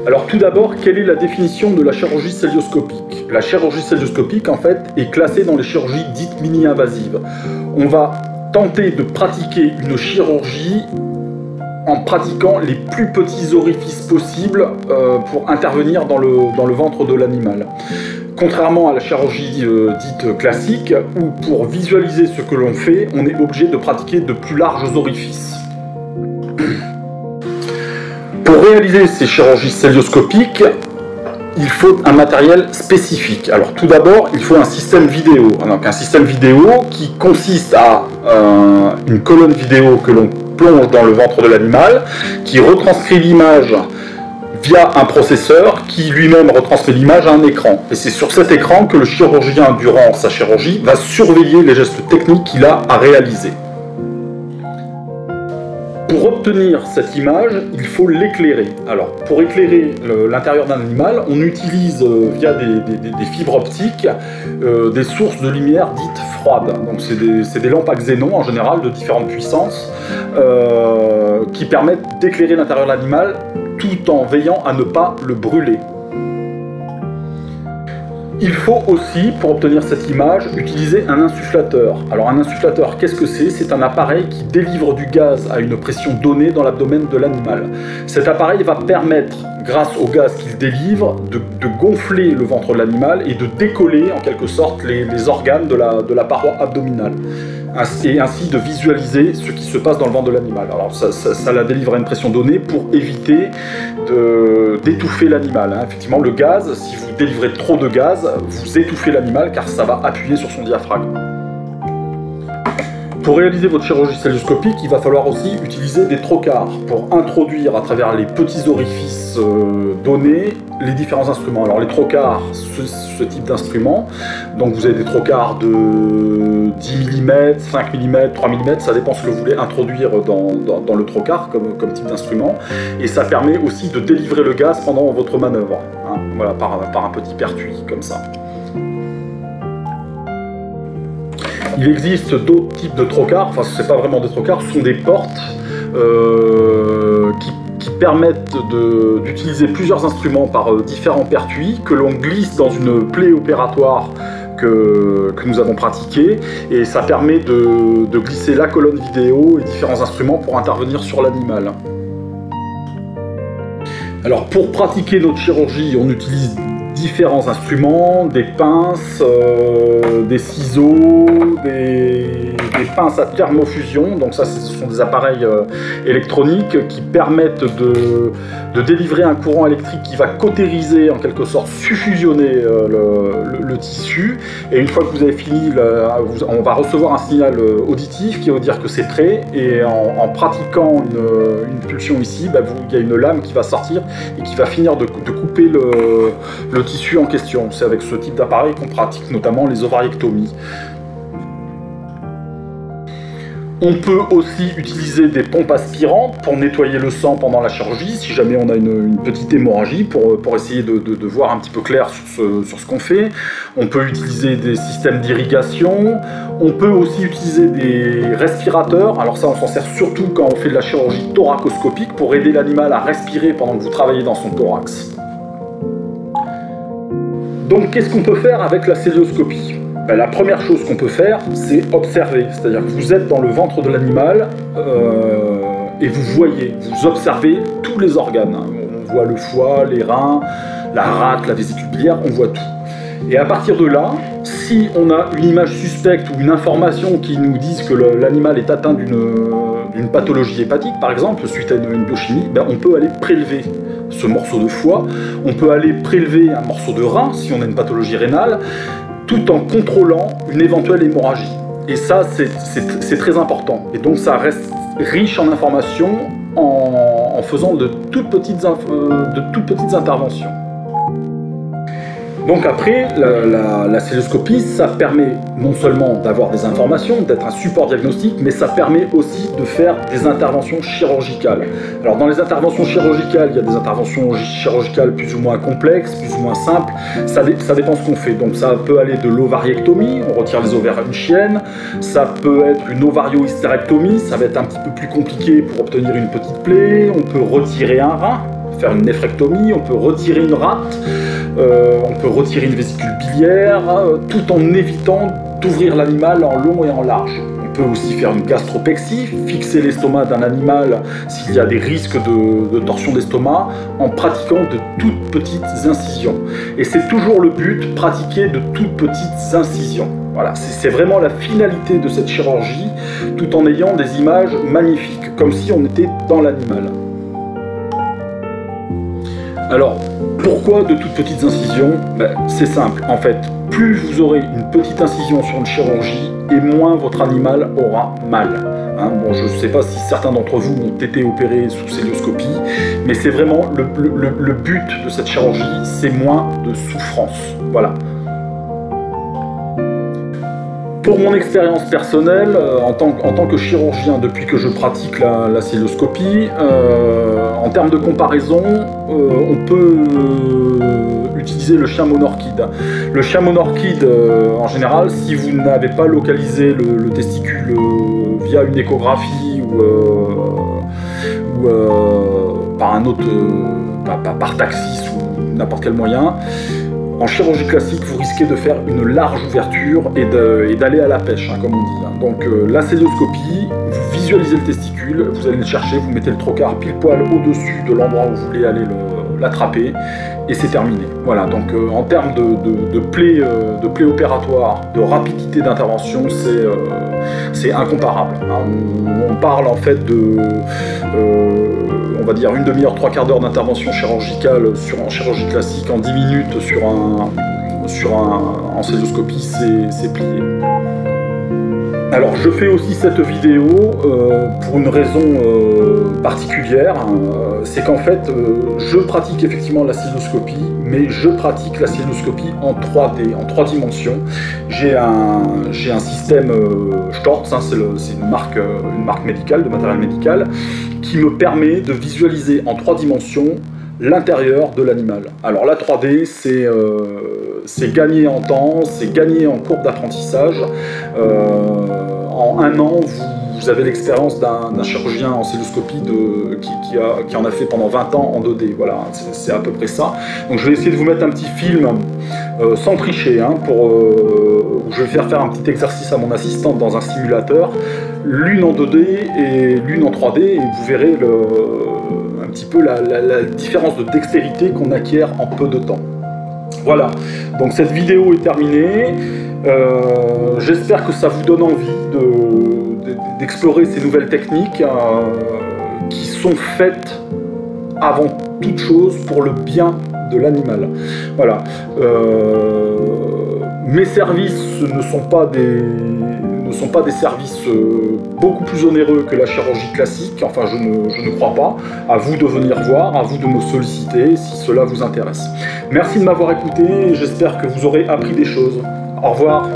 Alors tout d'abord, quelle est la définition de la chirurgie cœlioscopique? La chirurgie cœlioscopique, en fait, est classée dans les chirurgies dites mini-invasives. On va tenter de pratiquer une chirurgie en pratiquant les plus petits orifices possibles pour intervenir dans le ventre de l'animal. Contrairement à la chirurgie dite classique, où pour visualiser ce que l'on fait, on est obligé de pratiquer de plus larges orifices. Pour réaliser ces chirurgies cœlioscopiques, il faut un matériel spécifique. Alors tout d'abord, il faut un système vidéo. Donc un système vidéo qui consiste à une colonne vidéo que l'on plonge dans le ventre de l'animal, qui retranscrit l'image via un processeur qui lui-même retransmet l'image à un écran. Et c'est sur cet écran que le chirurgien, durant sa chirurgie, va surveiller les gestes techniques qu'il a à réaliser. Pour obtenir cette image, il faut l'éclairer. Alors, pour éclairer l'intérieur d'un animal, on utilise via des fibres optiques des sources de lumière dites froides. Donc, c'est des lampes à xénon en général de différentes puissances qui permettent d'éclairer l'intérieur de l'animal tout en veillant à ne pas le brûler. Il faut aussi, pour obtenir cette image, utiliser un insufflateur. Alors un insufflateur, qu'est-ce que c'est? C'est un appareil qui délivre du gaz à une pression donnée dans l'abdomen de l'animal. Cet appareil va permettre, grâce au gaz qu'il délivre, de gonfler le ventre de l'animal et de décoller en quelque sorte les organes de la paroi abdominale. Et ainsi de visualiser ce qui se passe dans le ventre de l'animal. Alors ça la délivre à une pression donnée pour éviter d'étouffer l'animal. Effectivement, le gaz, si vous délivrez trop de gaz, vous étouffez l'animal car ça va appuyer sur son diaphragme. Pour réaliser votre chirurgie cœlioscopique, il va falloir aussi utiliser des trocars pour introduire à travers les petits orifices donnés les différents instruments. Alors les trocars, ce type d'instrument, donc vous avez des trocars de 10 mm, 5 mm, 3 mm, ça dépend ce que vous voulez introduire dans le trocar comme type d'instrument. Et ça permet aussi de délivrer le gaz pendant votre manœuvre, voilà, par un petit pertuis comme ça. Il existe d'autres types de trocars, enfin ce n'est pas vraiment des trocars, ce sont des portes qui permettent d'utiliser plusieurs instruments par différents pertuis que l'on glisse dans une plaie opératoire que nous avons pratiquée, et ça permet de glisser la colonne vidéo et différents instruments pour intervenir sur l'animal. Alors pour pratiquer notre chirurgie, on utilise différents instruments, des pinces, des ciseaux, des pinces à thermofusion. Donc ça, ce sont des appareils électroniques qui permettent de délivrer un courant électrique qui va cautériser, en quelque sorte, suffusionner le tissu. Et une fois que vous avez fini, on va recevoir un signal auditif qui va vous dire que c'est prêt. Et en pratiquant une pulsion ici, il y a une lame qui va sortir et qui va finir de couper le tissu en question. C'est avec ce type d'appareil qu'on pratique notamment les ovariectomies. On peut aussi utiliser des pompes aspirantes pour nettoyer le sang pendant la chirurgie, si jamais on a une petite hémorragie, pour essayer de voir un petit peu clair sur ce qu'on fait. On peut utiliser des systèmes d'irrigation. On peut aussi utiliser des respirateurs. Alors ça, on s'en sert surtout quand on fait de la chirurgie thoracoscopique pour aider l'animal à respirer pendant que vous travaillez dans son thorax. Donc qu'est-ce qu'on peut faire avec la cœlioscopie? La première chose qu'on peut faire, c'est observer. C'est-à-dire que vous êtes dans le ventre de l'animal et vous observez tous les organes. On voit le foie, les reins, la rate, la vésicule biliaire, on voit tout. Et à partir de là, si on a une image suspecte ou une information qui nous dise que l'animal est atteint d'une pathologie hépatique, par exemple, suite à une biochimie, on peut aller prélever ce morceau de foie, on peut aller prélever un morceau de rein si on a une pathologie rénale, tout en contrôlant une éventuelle hémorragie. Et ça, c'est très important. Et donc ça reste riche en informations en faisant de toutes petites interventions. Donc après, la cœlioscopie, ça permet non seulement d'avoir des informations, d'être un support diagnostique, mais ça permet aussi de faire des interventions chirurgicales. Alors dans les interventions chirurgicales, il y a des interventions chirurgicales plus ou moins complexes, plus ou moins simples, ça dépend ce qu'on fait. Donc ça peut aller de l'ovariectomie, on retire les ovaires à une chienne, ça peut être une ovario-hystérectomie, ça va être un petit peu plus compliqué pour obtenir une petite plaie, on peut retirer un rein, faire une néphrectomie, on peut retirer une rate, on peut retirer une vésicule biliaire, tout en évitant d'ouvrir l'animal en long et en large. On peut aussi faire une gastropexie, fixer l'estomac d'un animal s'il y a des risques de torsion d'estomac, en pratiquant de toutes petites incisions. Et c'est toujours le but, pratiquer de toutes petites incisions. Voilà, c'est vraiment la finalité de cette chirurgie, tout en ayant des images magnifiques, comme si on était dans l'animal. Alors, pourquoi de toutes petites incisions? C'est simple, en fait, plus vous aurez une petite incision sur une chirurgie, et moins votre animal aura mal. Bon, je ne sais pas si certains d'entre vous ont été opérés sous célioscopie, mais c'est vraiment le but de cette chirurgie, c'est moins de souffrance. Voilà. Pour mon expérience personnelle, en tant que chirurgien, depuis que je pratique la célioscopie, en termes de comparaison, on peut utiliser le chien monorchide. Le chien monorchide, en général, si vous n'avez pas localisé le testicule via une échographie ou par un autre, par taxis ou n'importe quel moyen, en chirurgie classique, vous risquez de faire une large ouverture et d'aller à la pêche, comme on dit. Donc la célioscopie, vous visualisez le testicule, vous allez le chercher, vous mettez le trocar pile poil au-dessus de l'endroit où vous voulez aller l'attraper, et c'est terminé. Voilà, donc en termes de plaie opératoire, de rapidité d'intervention, c'est incomparable. On parle en fait de... on va dire une demi-heure, 3/4 d'heure d'intervention chirurgicale en chirurgie classique, en 10 minutes en célioscopie, c'est plié. Alors je fais aussi cette vidéo pour une raison particulière, c'est qu'en fait je pratique effectivement la célioscopie, mais je pratique la célioscopie en 3D, en 3 dimensions. J'ai un système Storz, c'est une marque médicale, de matériel médical, qui me permet de visualiser en 3 dimensions l'intérieur de l'animal. Alors la 3D, c'est gagner en temps, c'est gagner en courbe d'apprentissage. En 1 an, vous avez l'expérience d'un chirurgien en célioscopie qui en a fait pendant 20 ans en 2D. Voilà, c'est à peu près ça. Donc je vais essayer de vous mettre un petit film sans tricher, où je vais faire un petit exercice à mon assistante dans un simulateur, l'une en 2D et l'une en 3D, et vous verrez un petit peu la différence de dextérité qu'on acquiert en peu de temps. Voilà, donc cette vidéo est terminée. J'espère que ça vous donne envie d'explorer ces nouvelles techniques qui sont faites avant toute chose pour le bien de l'animal. Voilà. Mes services ne sont pas des services beaucoup plus onéreux que la chirurgie classique, enfin je ne crois pas. À vous de venir voir, à vous de me solliciter si cela vous intéresse. Merci de m'avoir écouté et j'espère que vous aurez appris des choses. Au revoir.